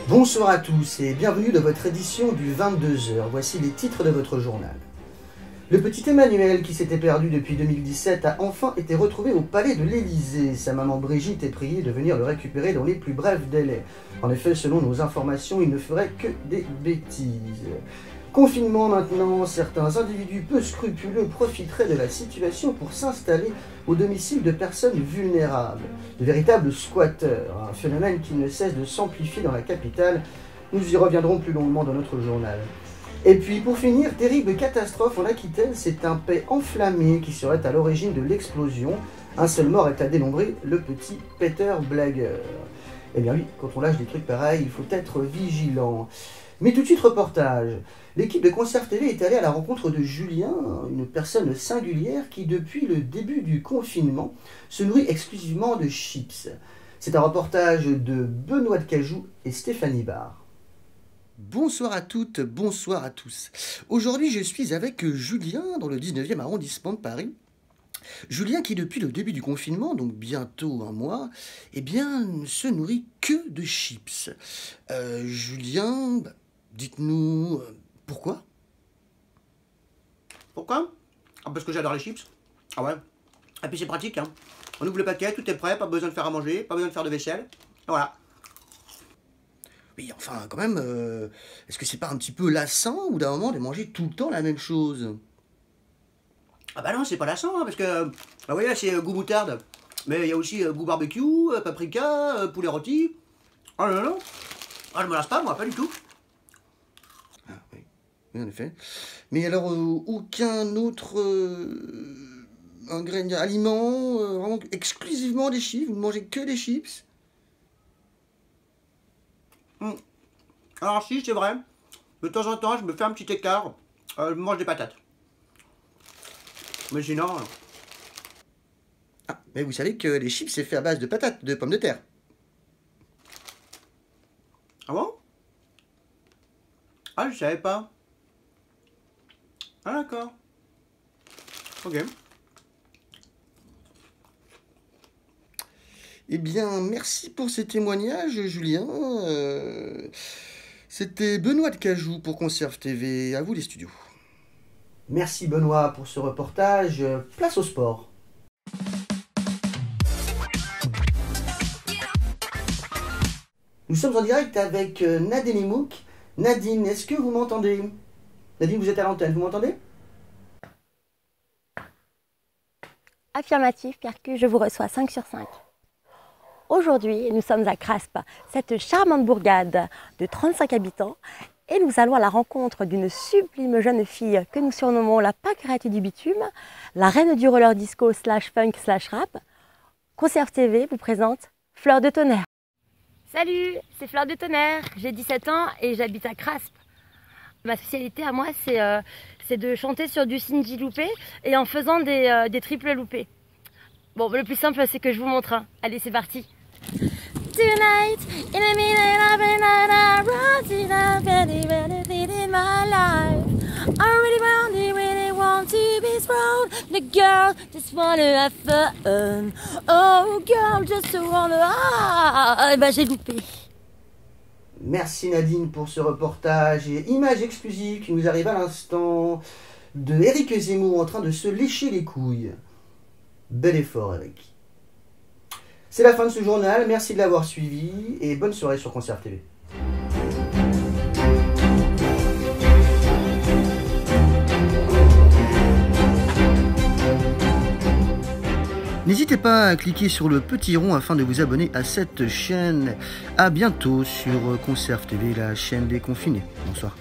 Bonsoir à tous et bienvenue dans votre édition du 22h. Voici les titres de votre journal. Le petit Emmanuel, qui s'était perdu depuis 2017, a enfin été retrouvé au palais de l'Élysée. Sa maman Brigitte est priée de venir le récupérer dans les plus brefs délais. En effet, selon nos informations, il ne ferait que des bêtises. Confinement maintenant, certains individus peu scrupuleux profiteraient de la situation pour s'installer au domicile de personnes vulnérables. De véritables squatteurs, un phénomène qui ne cesse de s'amplifier dans la capitale. Nous y reviendrons plus longuement dans notre journal. Et puis pour finir, terrible catastrophe en Aquitaine, c'est un paix enflammé qui serait à l'origine de l'explosion. Un seul mort est à dénombrer, le petit Peter Blager. Eh bien oui, quand on lâche des trucs pareils, il faut être vigilant. Mais tout de suite, reportage. L'équipe de Conserve TV est allée à la rencontre de Julien, une personne singulière qui, depuis le début du confinement, se nourrit exclusivement de chips. C'est un reportage de Benoît de Cajou et Stéphanie Barre. Bonsoir à toutes, bonsoir à tous. Aujourd'hui, je suis avec Julien dans le 19e arrondissement de Paris. Julien qui, depuis le début du confinement, donc bientôt un mois, eh bien, ne se nourrit que de chips. Julien, dites-nous pourquoi? Pourquoi? Parce que j'adore les chips. Ah ouais. Et puis c'est pratique, hein. On ouvre le paquet, tout est prêt, pas besoin de faire à manger, pas besoin de faire de vaisselle. Et voilà. Oui, enfin, quand même, est-ce que c'est pas un petit peu lassant ou d'un moment de manger tout le temps la même chose? Ah bah non, c'est pas lassant, hein, parce que, bah vous voyez, là, c'est goût moutarde. Mais il y a aussi goût barbecue, paprika, poulet rôti. Oh non, non. Ah, je me lasse pas, moi, pas du tout. Ah oui, oui en effet. Mais alors, aucun autre ingrédient, aliment, vraiment exclusivement des chips? Vous ne mangez que des chips? Alors si, c'est vrai. De temps en temps, je me fais un petit écart. Je mange des patates. Mais sinon... Ah, mais vous savez que les chips, c'est fait à base de patates, de pommes de terre. Ah bon? Ah, je savais pas. Ah d'accord. Ok. Eh bien, merci pour ces témoignages, Julien. C'était Benoît de Cajou pour Conserve TV. À vous les studios. Merci Benoît pour ce reportage. Place au sport. Nous sommes en direct avec Nadine Imouk. Nadine, est-ce que vous m'entendez? Nadine, vous êtes à l'antenne, vous m'entendez? Affirmatif, Percu, je vous reçois 5 sur 5. Aujourd'hui, nous sommes à Craspe, cette charmante bourgade de 35 habitants, et nous allons à la rencontre d'une sublime jeune fille que nous surnommons la pâquerette du bitume, la reine du roller disco /funk/rap. Conserve TV vous présente Fleur de Tonnerre. Salut, c'est Fleur de Tonnerre, j'ai 17 ans et j'habite à Craspe. Ma spécialité à moi, c'est de chanter sur du Cindy loupé et en faisant des triples loupés. Bon, le plus simple, c'est que je vous montre. Hein. Allez, c'est parti. Tonight, in the middle of the night, I run in a very, very thing in my life. I really want to be strong. The girl just wanna have fun. Oh, girl, just wanna... Ah, bah j'ai loupé. Merci Nadine pour ce reportage et image exclusive qui nous arrive à l'instant de Éric Zemmour en train de se lécher les couilles. Bel effort Éric. C'est la fin de ce journal, merci de l'avoir suivi et bonne soirée sur Conserve TV. N'hésitez pas à cliquer sur le petit rond afin de vous abonner à cette chaîne. A bientôt sur Conserve TV, la chaîne des confinés. Bonsoir.